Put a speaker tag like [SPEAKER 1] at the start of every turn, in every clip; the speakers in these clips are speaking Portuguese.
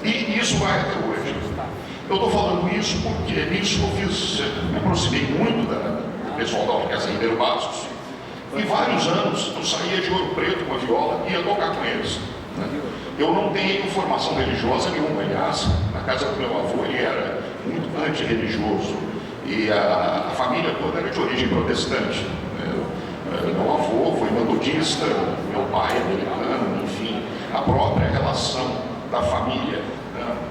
[SPEAKER 1] E isso vai até hoje. Eu estou falando isso porque nisso me aproximei muito do pessoal da Orquestra Ribeiro Bastos, e vários anos eu saía de Ouro Preto com a viola e ia tocar com eles. Eu não tenho formação religiosa nenhuma, aliás, na casa do meu avô ele era muito antirreligioso, e a família toda era de origem protestante. Meu avô foi metodista, meu pai é americano, enfim, a própria relação da família,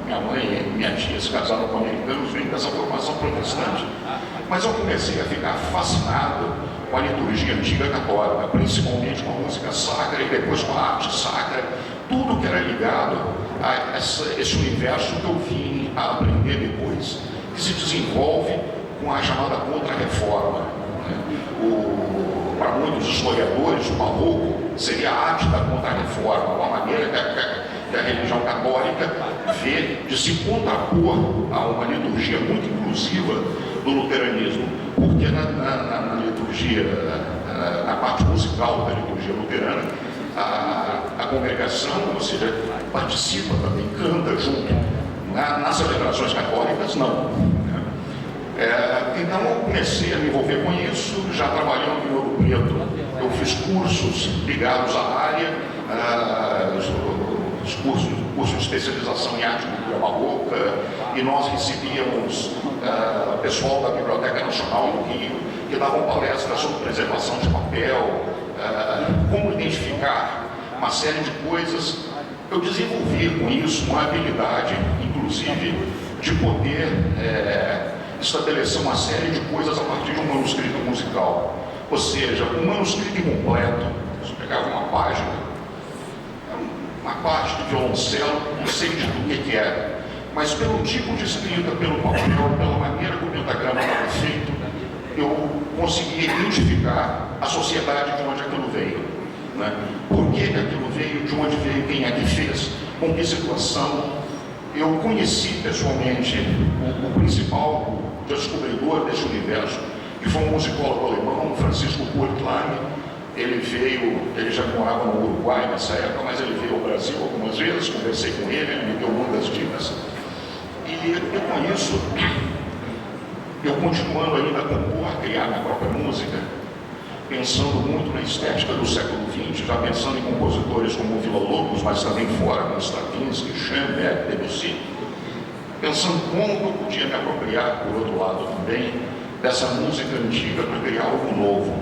[SPEAKER 1] minha mãe e minha tia se casaram com americanos, vem dessa formação protestante. Mas eu comecei a ficar fascinado com a liturgia antiga católica, principalmente com a música sacra e depois com a arte sacra, tudo que era ligado a esse universo que eu vim a aprender depois, que se desenvolve com a chamada Contra-Reforma. Para muitos historiadores, o barroco seria a arte da Contra-Reforma, uma maneira que a religião católica vê de se contrapor a uma liturgia muito inclusiva do luteranismo, porque na liturgia, na parte musical da liturgia luterana, a congregação, ou seja, participa também, canta junto. Nas celebrações católicas, não. Então eu comecei a me envolver com isso, já trabalhando em Ouro Preto. Eu fiz cursos ligados à área, os cursos de especialização em arte e cultura barroca, e nós recebíamos pessoal da Biblioteca Nacional do Rio, que davam palestras sobre preservação de papel, como identificar uma série de coisas. Eu desenvolvi com isso uma habilidade, inclusive, de poder estabelecer uma série de coisas a partir de um manuscrito musical. Ou seja, um manuscrito incompleto, você pegava uma página de violoncelo, não sei de tudo que é, mas pelo tipo de escrita, pelo papel, pela maneira como o pentagrama estava feito, eu conseguia identificar a sociedade de onde aquilo veio. Por que aquilo veio, de onde veio, quem é que fez, com que situação. Eu conheci pessoalmente o principal descobridor desse universo, que foi um musicólogo alemão, Francisco Kurtlang. Ele já morava no Uruguai nessa época, mas ele veio ao Brasil algumas vezes, conversei com ele me deu muitas dicas. E com isso, eu continuando ainda a compor, a criar minha própria música, pensando muito na estética do século XX, já pensando em compositores como Villa-Lobos, mas também fora, como Stravinsky, Schoenberg, Debussy, pensando como eu podia me apropriar, por outro lado também, dessa música antiga para criar algo novo.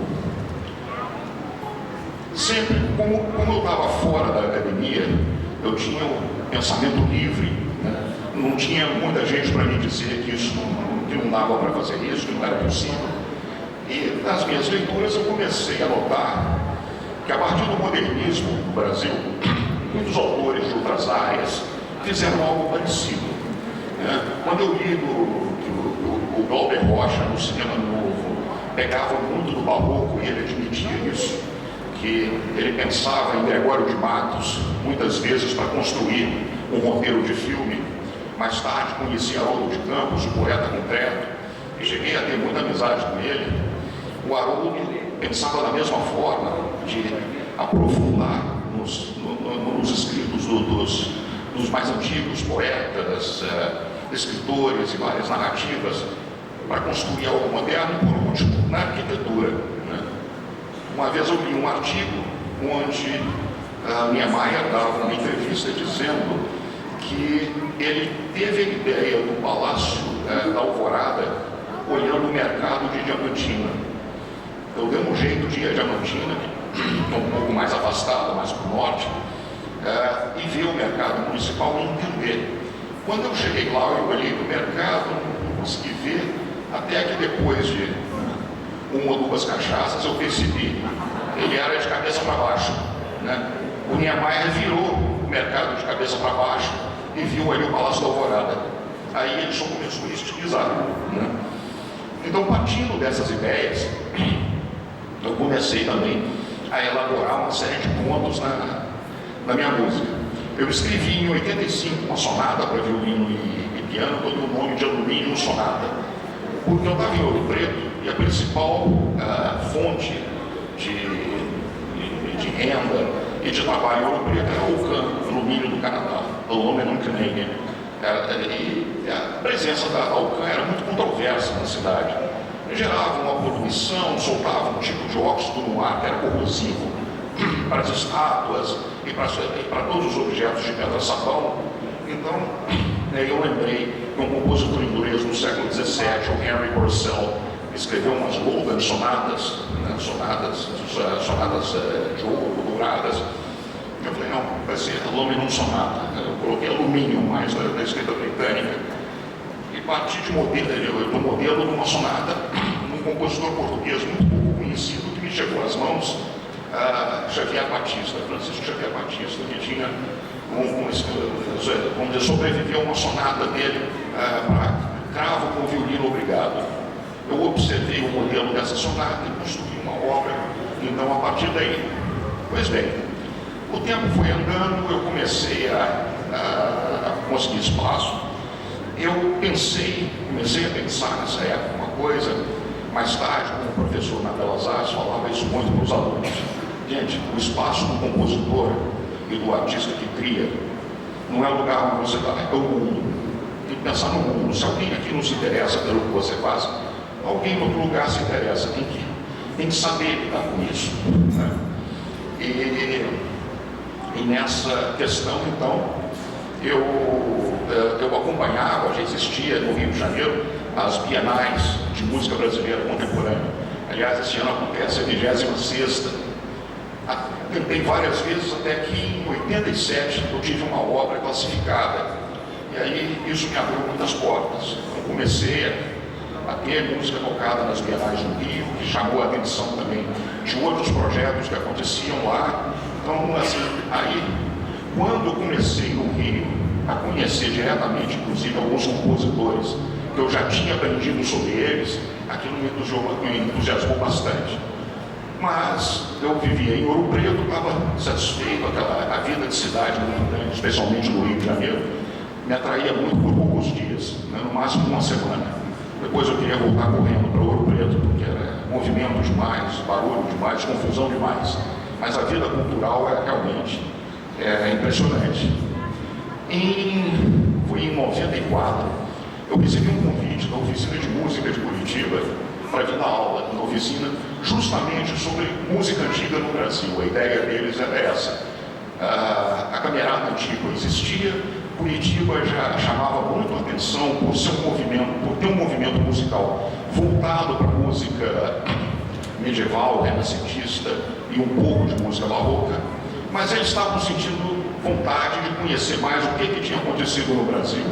[SPEAKER 1] Sempre, como eu estava fora da academia, eu tinha um pensamento livre, não tinha muita gente para me dizer que não dava para fazer isso, que não era possível. E nas minhas leituras eu comecei a notar que a partir do modernismo no Brasil, muitos autores de outras áreas fizeram algo parecido. Quando eu li o Glauber Rocha no Cinema Novo, pegava muito do barroco e ele admitia isso, que ele pensava em Gregório de Matos, muitas vezes para construir um roteiro de filme. Mais tarde conheci Haroldo de Campos, o poeta concreto, e cheguei a ter muita amizade com ele. O Haroldo pensava da mesma forma, de aprofundar nos escritos dos mais antigos poetas, escritores e várias narrativas, para construir algo moderno, e por último, na arquitetura. Uma vez eu li um artigo onde Niemeyer dava uma entrevista dizendo que ele teve a ideia do Palácio da Alvorada olhando o mercado de Diamantina. Eu dei um jeito de ir a Diamantina, que é um pouco mais afastada, mais para o norte, e ver o mercado municipal e entender. Quando eu cheguei lá, eu olhei para o mercado, não consegui ver, até que depois de uma ou duas cachaças eu percebi, ele era de cabeça para baixo. O Niemeyer virou o mercado de cabeça para baixo e viu ali o Palácio da Alvorada. Aí ele só começou a estilizar. Então, partindo dessas ideias, eu comecei também a elaborar uma série de pontos na minha música. Eu escrevi em 85 uma sonata para violino e piano, todo o nome de Alumínio Sonata, porque eu estava em Ouro Preto e a principal fonte de renda e de trabalho em Ouro Preto era o CAN, Alumínio do Canadá. Aluminum Canadian. E a presença da Alcan era muito controversa na cidade. Gerava uma poluição, soltava um tipo de óxido no ar que era corrosivo para as estátuas e para todos os objetos de pedra-sabão. Então, eu lembrei que um compositor inglês no século XVII, o Henry Purcell, escreveu umas golden sonatas, né, sonatas de ouro, douradas. Eu falei, não, vai ser aluminum sonata. Eu coloquei alumínio mais da escrita britânica. E parti do modelo de uma sonata, um compositor português muito pouco conhecido, que me chegou às mãos, Xavier Batista, Francisco Xavier Batista, que tinha, sobreviveu uma sonata dele para cravo com violino obrigado. Eu observei o modelo dessa sonata e construí uma obra. Então, a partir daí, pois bem, o tempo foi andando, eu comecei a conseguir espaço. Eu comecei a pensar nessa época uma coisa, mais tarde, como professor na Belas Artes, falava isso muito para os alunos. Gente, o espaço do compositor e do artista que cria não é o lugar onde você está, é o mundo. Tem que pensar no mundo. Se alguém aqui não se interessa pelo que você faz, alguém em outro lugar se interessa, tem que saber lidar com isso. Né? E nessa questão, então, eu acompanhava, já existia no Rio de Janeiro, as bienais de música brasileira contemporânea. Aliás, esse ano acontece a 26ª. Tentei várias vezes, até que em 87 eu tive uma obra classificada. E aí isso me abriu muitas portas. Eu comecei a ter música tocada nas bienais do Rio, que chamou a atenção também de outros projetos que aconteciam lá. Então, assim, aí, quando eu comecei no Rio a conhecer diretamente, inclusive, alguns compositores que eu já tinha aprendido sobre eles, aquilo me entusiasmou bastante. Mas eu vivia em Ouro Preto, estava satisfeito, a vida de cidade muito grande, especialmente no Rio de Janeiro, me atraía muito por poucos dias, né, no máximo uma semana. Depois eu queria voltar correndo para Ouro Preto, porque era movimento demais, barulho demais, confusão demais. Mas a vida cultural realmente impressionante. Foi em 94, eu recebi um convite da Oficina de Música de Curitiba para vir dar aula na oficina, justamente sobre música antiga no Brasil. A ideia deles era essa. A camerata antiga existia, Curitiba já chamava muito a atenção por ter um movimento musical voltado para a música medieval, renascentista e um pouco de música barroca, mas eles estavam sentindo vontade de conhecer mais o que tinha acontecido no Brasil.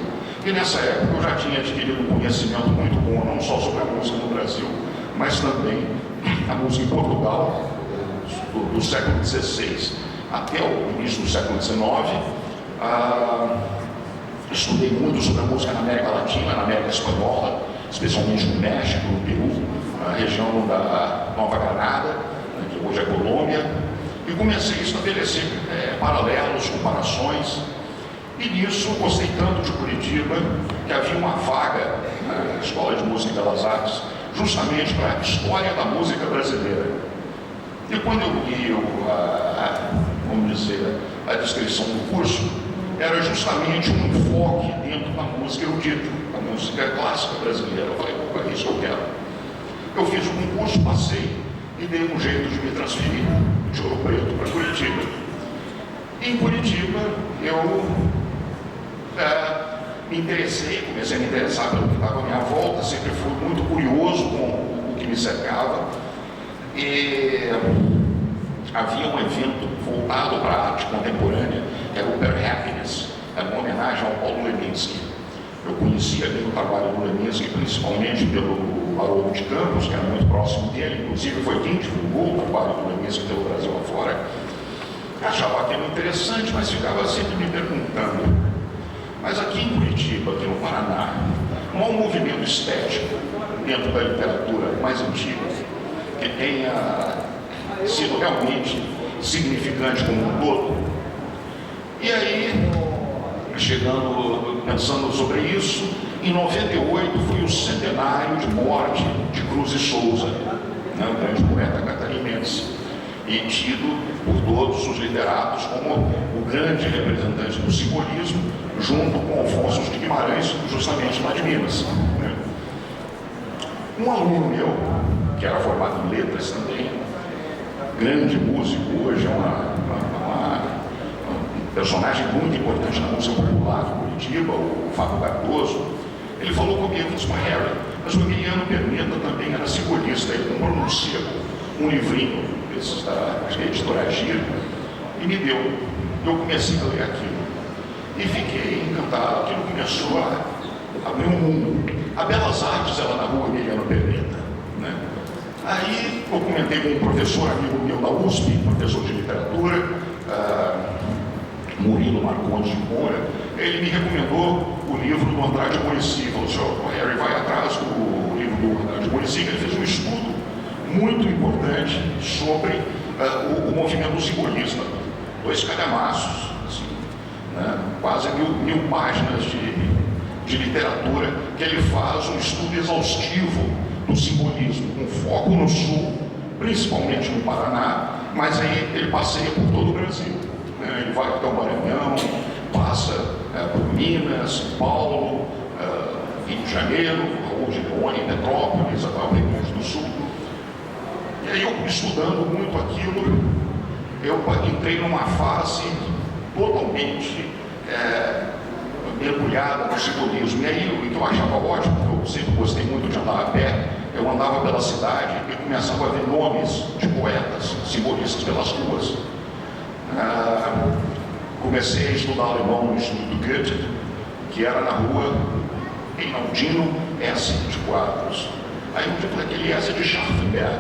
[SPEAKER 1] E nessa época eu já tinha adquirido um conhecimento muito bom, não só sobre a música no Brasil, mas também a música em Portugal, do século XVI até o início do século XIX. Estudei muito sobre a música na América Latina, na América Espanhola, especialmente no México, no Peru, na região da Nova Granada, que hoje é Colômbia, e comecei a estabelecer paralelos, comparações. E nisso gostei tanto de Curitiba que havia uma vaga na Escola de Música e Belas Artes, justamente para a história da música brasileira. E quando eu li vamos dizer, a descrição do curso, era justamente um enfoque dentro da música erudita, da música clássica brasileira. Eu falei, é isso que eu quero. Eu fiz o concurso, passei e dei um jeito de me transferir de Ouro Preto para Curitiba. E em Curitiba eu me interessei, comecei a me interessar pelo que estava à minha volta, sempre fui muito curioso com o que me cercava. E havia um evento voltado para a arte contemporânea, que era o Per Happiness, era uma homenagem ao Paulo Leminski. Eu conhecia bem o trabalho do Leminski, principalmente pelo Haroldo de Campos, que era muito próximo dele, inclusive foi quem divulgou o trabalho do Leminski pelo Brasil afora. Achava aquilo interessante, mas ficava sempre me perguntando, mas aqui em Curitiba, aqui no Paraná, não há um movimento estético dentro da literatura mais antiga que tenha sido realmente significante como um todo? E aí, pensando sobre isso, em 98 foi o centenário de morte de Cruz e Souza, né, o grande poeta catarinense. e tido por todos os literatos como o grande representante do simbolismo, junto com Afonso de Guimarães, justamente lá de Minas. Né? Um aluno meu, que era formado em letras também, grande músico, hoje é um personagem muito importante na música popular de Curitiba, o Fábio Cardoso, ele falou comigo, disse, Harry, mas o Emiliano Perneta também era simbolista, ele comprou num sebo um livrinho, desses da editora Giro, e me deu. Eu comecei a ler aquilo e fiquei encantado. Aquilo começou a abrir um mundo. A Belas Artes, ela na rua Emiliano Perneta, né? Aí eu comentei com um professor amigo meu da USP, professor de literatura, Murilo Marcondes de Moura. Ele me recomendou o livro do Andrade Muricy. Falou assim, o Harry vai atrás do livro do Andrade Muricy, que ele fez um estudo muito importante sobre o movimento do simbolismo. 2 calhamaços, assim, né? Quase mil páginas de literatura, que ele faz um estudo exaustivo do simbolismo, com foco no Sul, principalmente no Paraná, mas aí ele passeia por todo o Brasil. Né? Ele vai até o Maranhão, passa por Minas, São Paulo, Rio de Janeiro, Raul de Leone, Petrópolis, até o Rio Grande do Sul. E aí eu, estudando muito aquilo, eu entrei numa fase totalmente mergulhada no simbolismo. E aí o que eu achava ótimo, porque eu sempre gostei muito de andar a pé, eu andava pela cidade e começava a ver nomes de poetas, simbolistas pelas ruas. Comecei a estudar alemão no Instituto Goethe, que era na rua Reinaldino S. de Quadros. Aí eu falei, aquele S de Scharfenberg.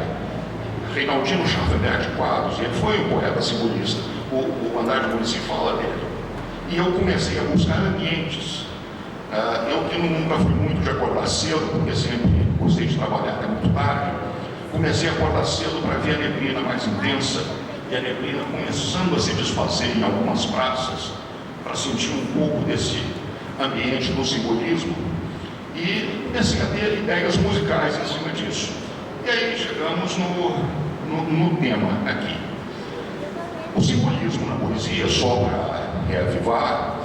[SPEAKER 1] Reinaldino Scharfenberg de Quadros, ele foi um poeta simbolista. O Andrade Muricy fala dele. E eu comecei a buscar ambientes. Eu que nunca fui muito de acordar cedo, porque sempre gostei de trabalhar até muito tarde, comecei a acordar cedo para ver a neblina mais intensa, e a neblina começando a se desfazer em algumas praças, para sentir um pouco desse ambiente do simbolismo, e comecei a ter ideias musicais em cima disso. E aí chegamos no tema aqui. O simbolismo na poesia, só para reavivar,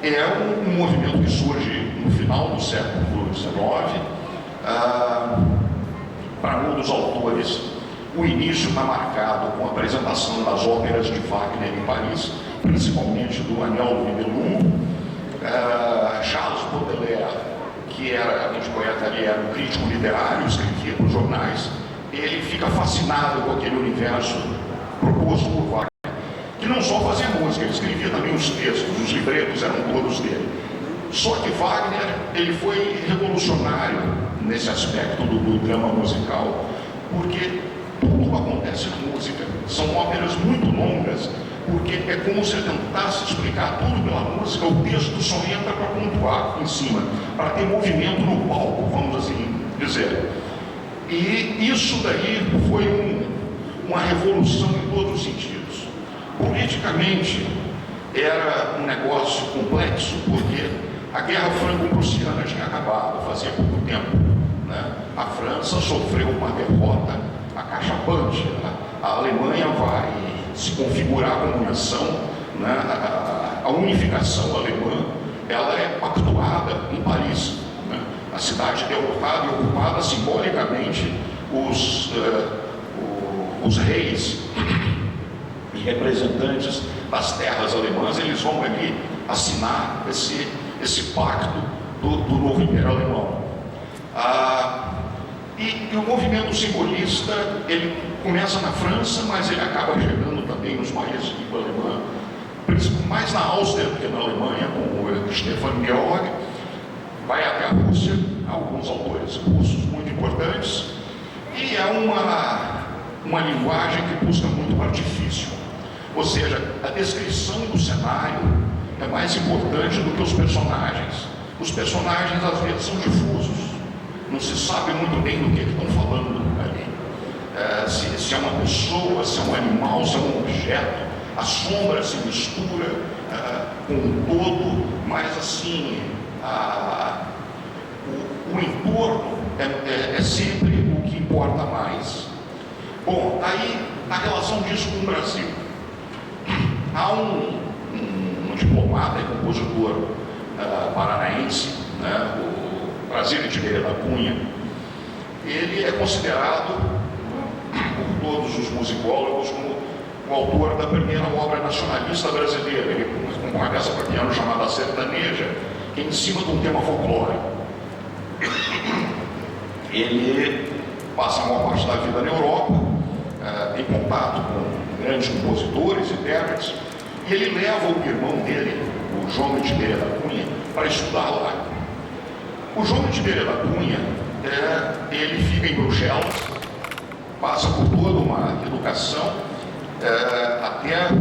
[SPEAKER 1] é um movimento que surge no final do século XIX. Para um dos autores, o início está marcado com a apresentação das óperas de Wagner em Paris, principalmente do Agnello di Belluno. Charles Baudelaire, que era, a gente conhece ali, era um crítico literário, escrevia para os jornais, ele fica fascinado com aquele universo proposto por Wagner, que não só fazia música, ele escrevia também os textos, os libretos eram todos dele. Só que Wagner, ele foi revolucionário nesse aspecto do drama musical, porque tudo acontece na música. São óperas muito longas, porque é como se ele tentasse explicar tudo pela música, o texto só entra para pontuar em cima, para ter movimento no palco, vamos assim dizer. E isso daí foi uma revolução em todos os sentidos. Politicamente, era um negócio complexo, porque a Guerra Franco-Prussiana tinha acabado, fazia pouco tempo. Né? A França sofreu uma derrota acachapante. Né? A Alemanha vai se configurar como nação. Né? A unificação alemã, ela é pactuada em Paris. Né? A cidade derrotada e ocupada simbolicamente, os reis e representantes das terras alemãs, eles vão ali assinar esse pacto do novo Império Alemão. E o movimento simbolista, ele começa na França, mas ele acaba chegando também nos países de língua alemã, mais na Áustria do que na Alemanha, como o Stefan Georg, vai até a Rússia, alguns autores russos muito importantes, e é uma linguagem que busca muito o artifício, ou seja, a descrição do cenário é mais importante do que os personagens. Os personagens às vezes são difusos, não se sabe muito bem do que estão falando ali. Se é uma pessoa, se é um animal, se é um objeto, a sombra se mistura com o todo, mas assim, o entorno é sempre o que importa mais. Bom, aí a relação disso com o Brasil. Há um diplomata e compositor paranaense, né, o Brasílio Tibério da Cunha. Ele é considerado por todos os musicólogos como o autor da primeira obra nacionalista brasileira. Ele com uma peça para piano chamada Sertaneja, que é em cima de um tema folclórico. Ele passa a maior parte da vida na Europa, em contato com grandes compositores, intérpretes, e ele leva o irmão dele, o João Tiberia da Cunha, para estudar lá. O João Tiberia da Cunha, ele fica em Bruxelas, passa por toda uma educação, até